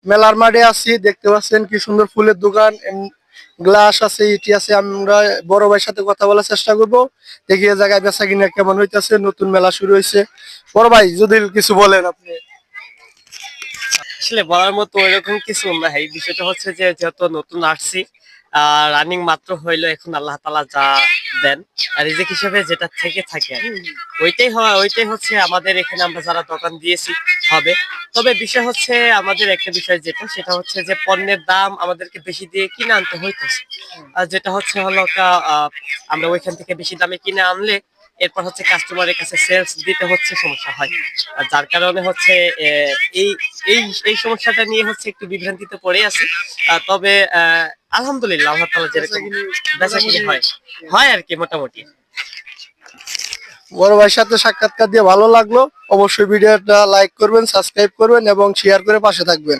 মেলার মাঠে আছি, দেখতে পাচ্ছেন কি সুন্দর ফুলের দোকান, গ্লাস আছে, ইটি আছে। আমরা বড় ভাইয়ের সাথে কথা বলার চেষ্টা করবো, দেখি এই জায়গায় বেচা কিনা কেমন হইতেছে। নতুন মেলা শুরু হয়েছে। বড় ভাই যদি কিছু বলেন আপনি। আসলে বলার মতো ওইরকম কিছু না, এই বিষয়টা হচ্ছে যে যেহেতু নতুন আসছি, রানিং মাত্র হইলো, এখন আল্লাহ তাআলা যা দেন রিজিক হিসেবে যেটা থেকে থাকে আর কি, ওইটাই হয়, ওইটাই হচ্ছে আমাদের এখানে আমরা যারা দোকান দিয়েছি হবে। তবে বিষয় হচ্ছে আমাদের একটা বিষয় যেটা, সেটা হচ্ছে যে পণ্যের দাম আমাদেরকে বেশি দিয়ে কিনে আনতে হইতেছে। আর যেটা হচ্ছে হলো আমরা ওইখান থেকে বেশি দামে কিনে আনলে এরপর হচ্ছে কাস্টমারের কাছে সেলস দিতে হচ্ছে, সমস্যা হয়। আর যার কারণে হচ্ছে এই এই এই সমস্যাটা নিয়ে হচ্ছে একটু বিভ্রান্তিতে পড়ে আছি। তবে আলহামদুলিল্লাহ আল্লাহ তাআলা যেরকম বেচাকিনি হয় হয় আর কি মোটামুটি। বড় ভাইয়ের সাথে সাক্ষাৎকার দিয়ে ভালো লাগলো। অবশ্যই ভিডিওটা লাইক করবেন, সাবস্ক্রাইব করবেন এবং শেয়ার করে পাশে থাকবেন।